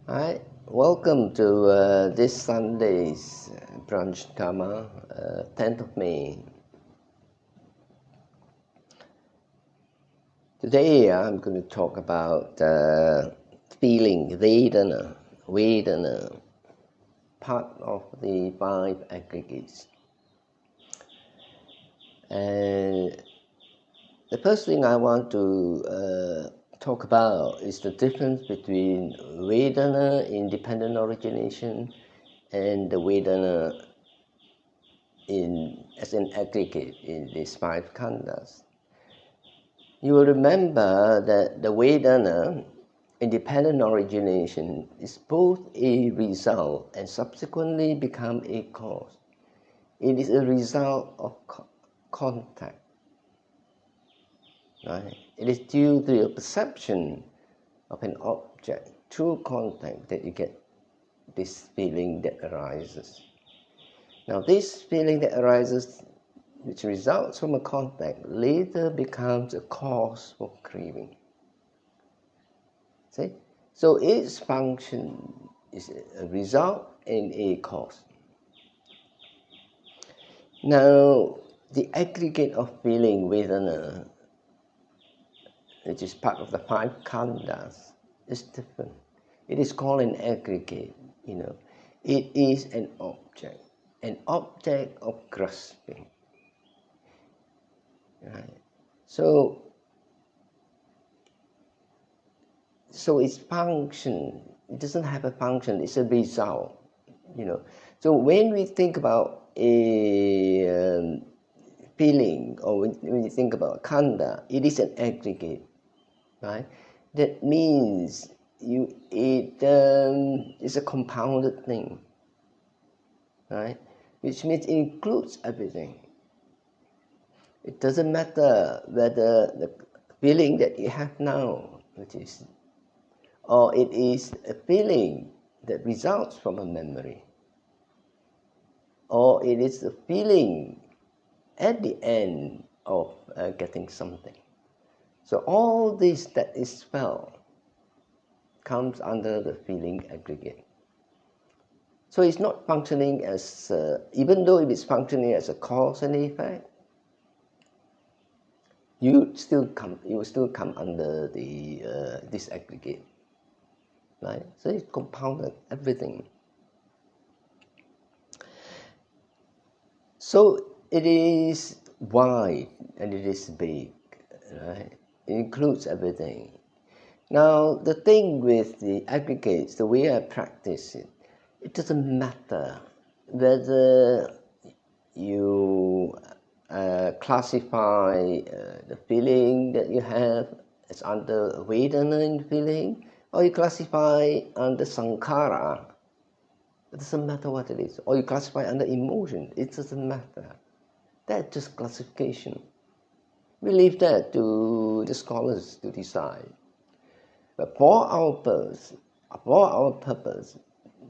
Hi, welcome to this Sunday's brunch Dharma, 10th of May. Today I'm going to talk about feeling, Vedana, part of the five aggregates. And the first thing I want to talk about is the difference between Vedana, independent origination, and the Vedana as an aggregate in these five khandas. You will remember that the Vedana, independent origination, is both a result and subsequently become a cause. It is a result of contact. Right? It is due to your perception of an object through contact that you get this feeling that arises. Now, this feeling that arises, which results from a contact, later becomes a cause for craving. See? So its function is a result and a cause. Now, the aggregate of feeling Vedana, which is part of the five khandas, is different. It is called an aggregate, It is an object of grasping. Right? So its function, it doesn't have a function, it's a result, So when we think about a feeling, or when you think about khanda, it is an aggregate, right? That means it is a compounded thing, right? Which means it includes everything. It doesn't matter whether the feeling that you have now, or it is a feeling that results from a memory, or it is a feeling at the end of getting something. So all this that is felt comes under the feeling aggregate. So it's not functioning as, even though it is functioning as a cause and effect, you will still come under this aggregate, right? So it's compounded everything. So it is wide and it is big, right? It includes everything. Now the thing with the aggregates, the way I practice it, it doesn't matter whether you classify the feeling that you have as under Vedana feeling, or you classify under Sankhara. It doesn't matter what it is. Or you classify under emotion. It doesn't matter. That's just classification. We leave that to the scholars to decide. But for our purpose,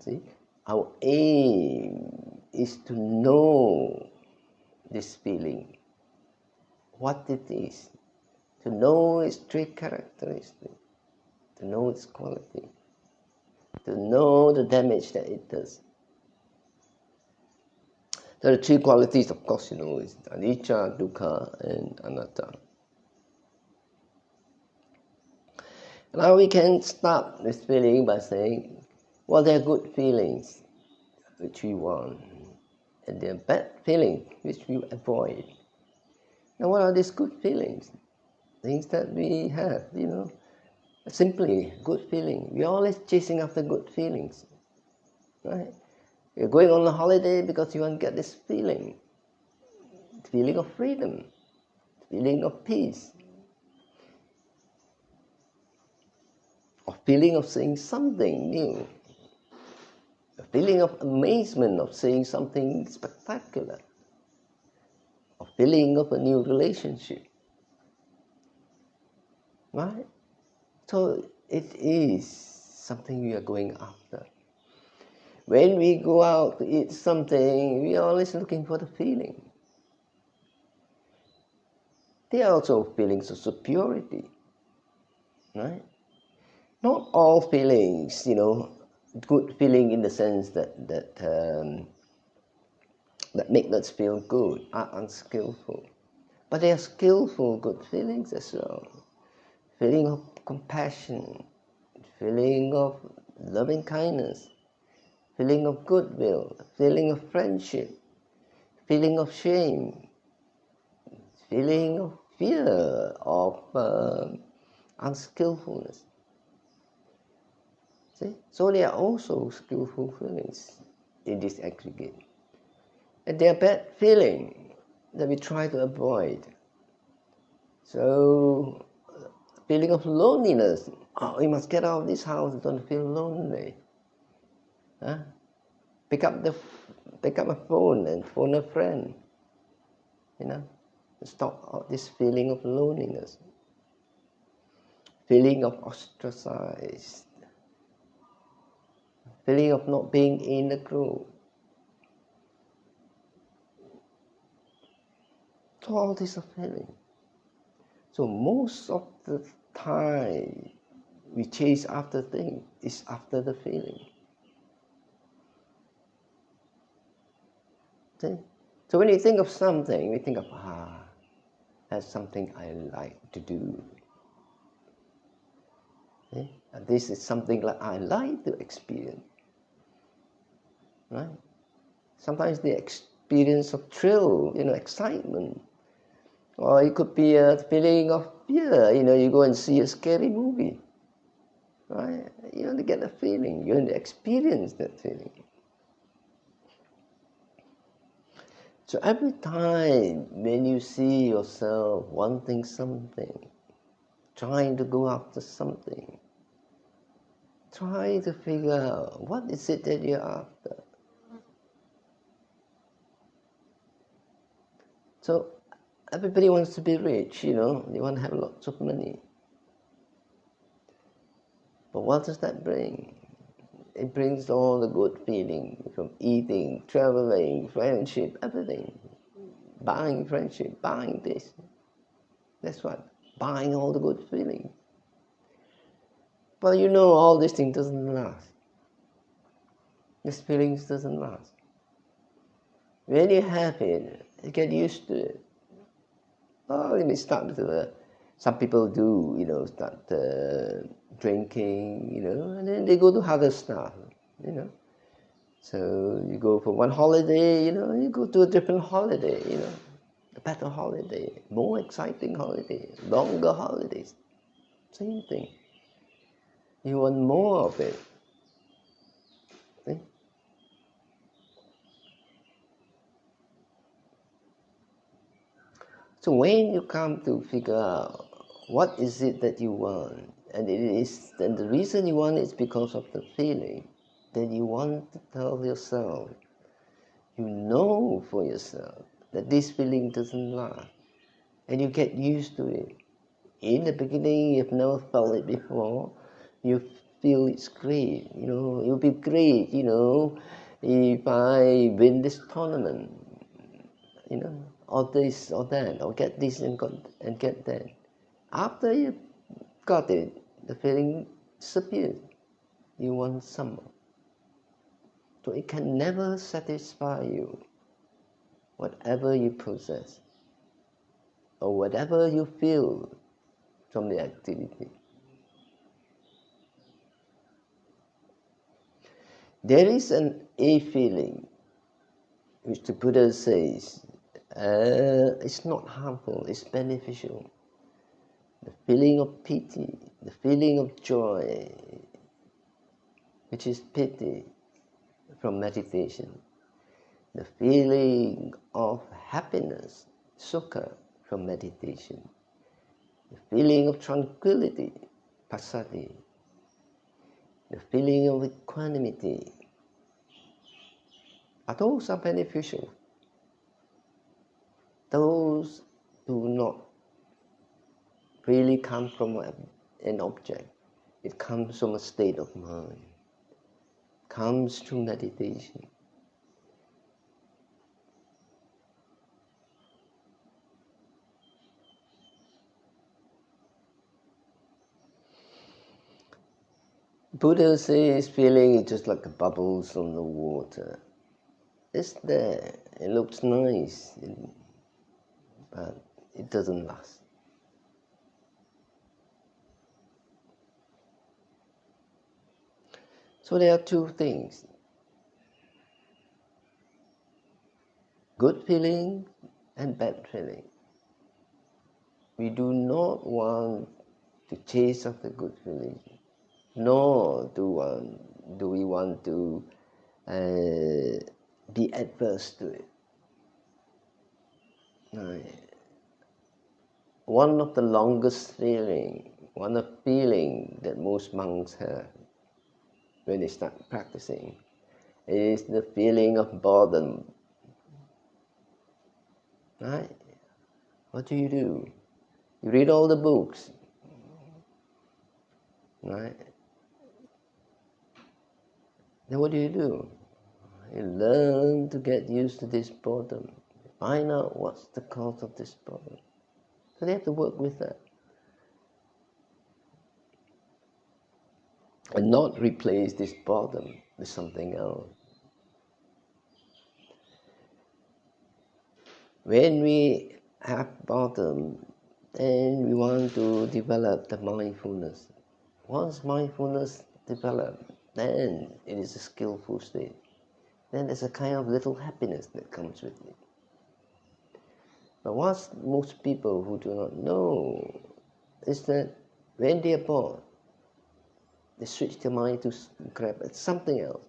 see, our aim is to know this feeling, what it is, to know its trait characteristics, to know its quality, to know the damage that it does. There are three qualities, of course, is anicca, dukkha, and anatta. Now we can start this feeling by saying, well, there are good feelings which we want, and there are bad feelings which we avoid. Now what are these good feelings? Things that we have, simply good feeling. We're always chasing after good feelings, right? You're going on a holiday because you want to get this feeling of freedom, feeling of peace, a feeling of seeing something new, a feeling of amazement of seeing something spectacular, a feeling of a new relationship, right? So it is something we are going after. When we go out to eat something, we are always looking for the feeling. There are also feelings of superiority, right? Not all feelings, good feeling in the sense that make us feel good are unskillful. But they are skillful good feelings as well. Feeling of compassion, feeling of loving kindness, feeling of goodwill, feeling of friendship, feeling of shame, feeling of fear, of unskillfulness. See? So they are also skillful feelings in this aggregate. And they are bad feelings that we try to avoid. So, feeling of loneliness. Oh, we must get out of this house, don't feel lonely. Huh? Pick up a phone and phone a friend. Stop this feeling of loneliness. Feeling of ostracized. Feeling of not being in the group. So all these are feelings. So most of the time we chase after things is after the feeling. See? So when you think of something, we think of, that's something I like to do. See? And this is something that I like to experience. Right? Sometimes the experience of thrill, excitement. Or it could be a feeling of fear, you go and see a scary movie. Right? You want to get a feeling, you want to experience that feeling. So every time when you see yourself wanting something, trying to go after something, try to figure out what is it that you're after. So everybody wants to be rich, they want to have lots of money. But what does that bring? It brings all the good feeling from eating, traveling, friendship, everything. Buying friendship, buying this. That's what, buying all the good feeling. But all these things doesn't last. These feelings doesn't last. When you have it, you get used to it. Oh, let me start with some people do, start drinking, and then they go to other stuff, So you go for one holiday, you go to a different holiday, a better holiday, more exciting holiday, longer holidays. Same thing. You want more of it. See? So when you come to figure out what is it that you want, and the reason you want it is because of the feeling, then you want to tell yourself, you know for yourself that this feeling doesn't last, and you get used to it. In the beginning, you've never felt it before, you feel it's great, it'll be great, if I win this tournament, or this or that, or get this and get that. After you got it, the feeling disappears. You want some more. So it can never satisfy you, whatever you possess, or whatever you feel from the activity. There is an A feeling, which the Buddha says, it's not harmful, it's beneficial. The feeling of pity, the feeling of joy, which is pity from meditation. The feeling of happiness, sukha, from meditation. The feeling of tranquility, passaddhi. The feeling of equanimity. Those are beneficial. Those do not really come from an object. It comes from a state of mind. It comes through meditation. Buddha says feeling is just like the bubbles on the water. It's there, it looks nice, but it doesn't last. So there are two things. Good feeling and bad feeling. We do not want to chase after good feeling, nor do we want to be adverse to it. One of the longest one of feeling that most monks have when they start practicing is the feeling of boredom. Right? What do? You read all the books, right? Then what do? You learn to get used to this boredom. Find out what's the cause of this boredom. So they have to work with that. And not replace this boredom with something else. When we have boredom, then we want to develop the mindfulness. Once mindfulness develops, then it is a skillful state. Then there's a kind of little happiness that comes with it. But what most people who do not know is that when they are bored, they switch their mind to grab at something else.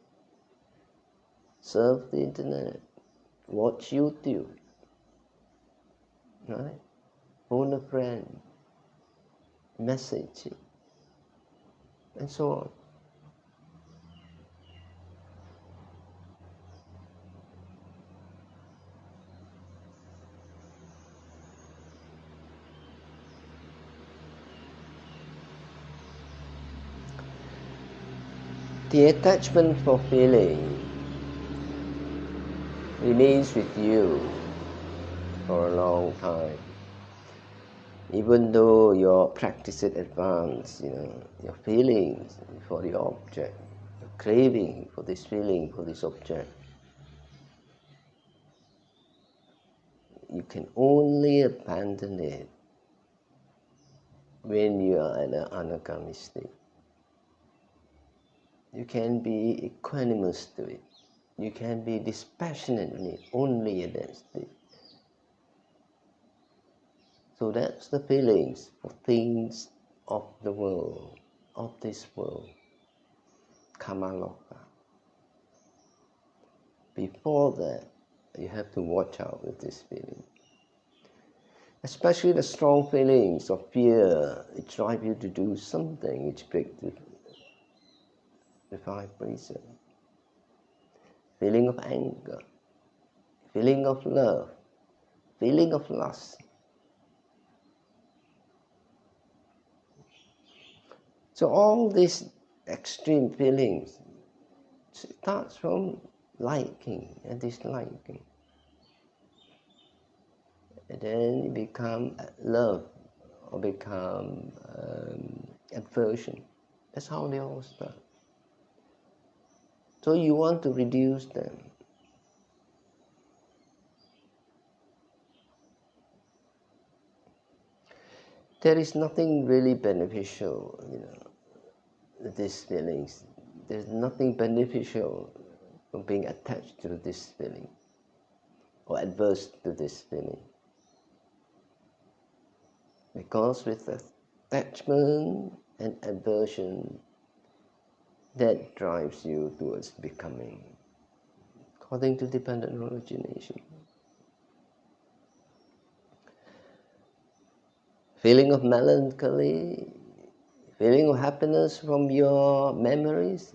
Surf the internet, watch YouTube, right? Phone a friend, message, and so on. The attachment for feeling remains with you for a long time. Even though your practice is advanced, your feelings for the object, your craving for this feeling, for this object, you can only abandon it when you are in an anagami state. You can be equanimous to it. You can be dispassionate in it only in that state. So that's the feelings for things of the world, of this world, kamaloka. Before that, you have to watch out with this feeling. Especially the strong feelings of fear, it drives you to do something which breaks the vibration. Feeling of anger, feeling of love, feeling of lust. So all these extreme feelings starts from liking and disliking. And then it become love or become aversion. That's how they all start. So you want to reduce them. There is nothing really beneficial, these feelings. There's nothing beneficial from being attached to this feeling or adverse to this feeling. Because with attachment and aversion, that drives you towards becoming, according to dependent origination. Feeling of melancholy, feeling of happiness from your memories,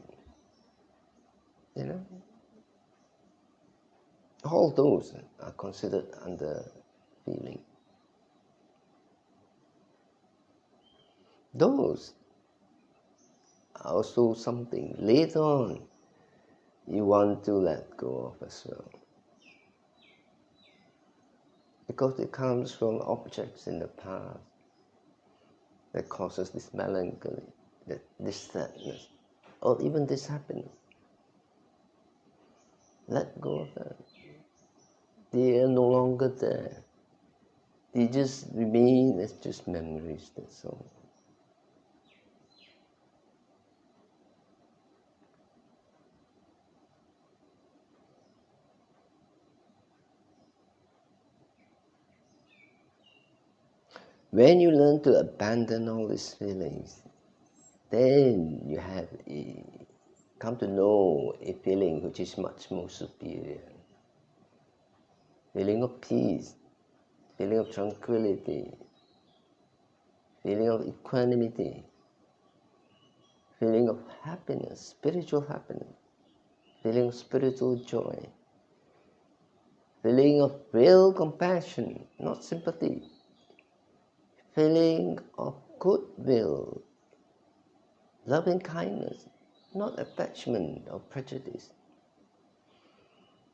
all those are considered under feeling. Those are also something later on you want to let go of as well. Because it comes from objects in the past that causes this melancholy, this sadness. or even this happiness. Let go of that. They are no longer there. They just remain as just memories, that's all. When you learn to abandon all these feelings, then you have come to know a feeling which is much more superior. Feeling of peace, feeling of tranquility, feeling of equanimity, feeling of happiness, spiritual happiness, feeling of spiritual joy, feeling of real compassion, not sympathy, feeling of goodwill, loving kindness, not attachment or prejudice,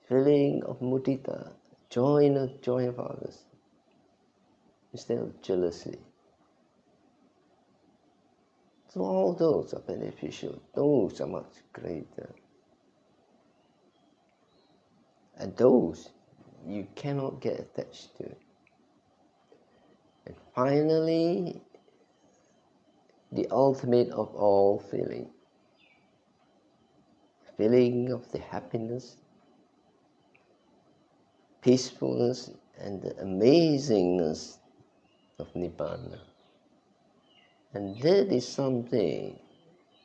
feeling of mudita, joy in the joy of others, instead of jealousy. So all those are beneficial, those are much greater. And those you cannot get attached to. And finally, the ultimate of all feeling of the happiness, peacefulness, and the amazingness of Nibbana. And that is something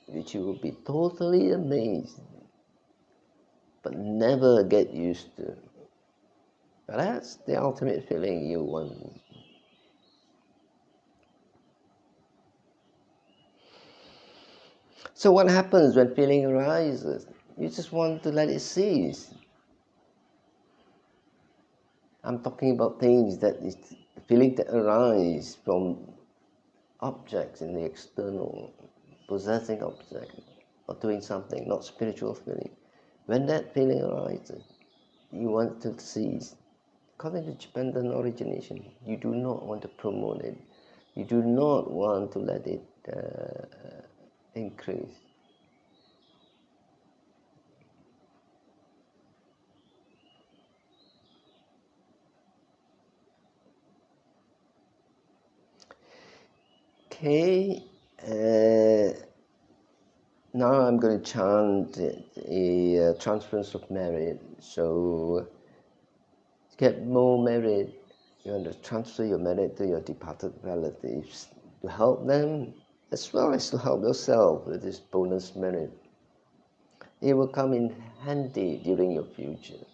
which you will be totally amazed, but never get used to. But that's the ultimate feeling you want. So what happens when feeling arises? You just want to let it cease. I'm talking about things that is feeling that arise from objects in the external, possessing object, or doing something, not spiritual feeling. When that feeling arises, you want to cease. According to Japan origination, you do not want to promote it. You do not want to let it increase. Okay, now I'm going to chant a transference of merit. So, to get more merit, you want to transfer your merit to your departed relatives to help them as well as to help yourself with this bonus merit. It will come in handy during your future.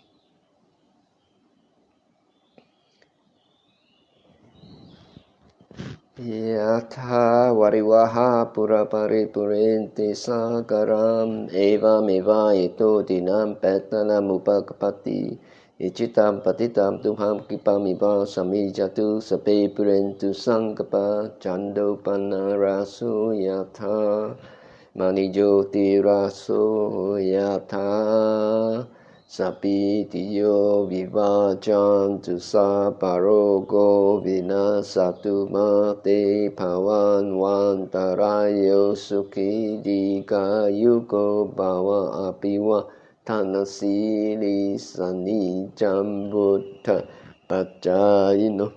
Yatha varivaha puraparipurinti sagaram evam ito dinam petanam upakapati ichitam patitam tuham kipamiva samijatu sape purentu sangapa chando panarasu yatha manijoti rasu yatha Sapitiyo vivajantu saparogo vinasatu mate pavanvantarayo sukhi dikayuko bhava apiwa tanasili sanijam buddha pacayino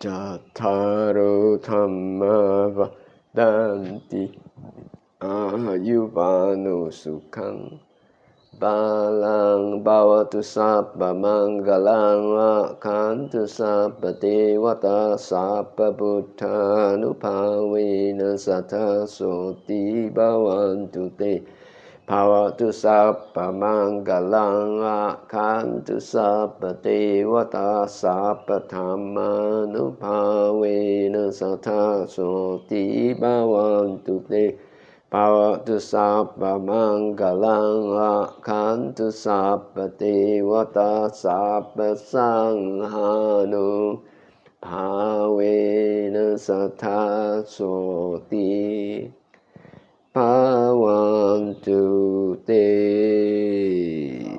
jataro dhamma vadanti ayuvano sukhang Balang bhavatu sabba mangalang akhantu sabba devata sabba buddhanupavena sattha soti bhavantu te bhavatu sabba mangalang akhantu sabba devata sabba dhammanupavena sattha soti bhavantu te Bhavatu sabba mangalang akhantu sabba devata sabba sanghanu bhavena sattha soti bhavantu te.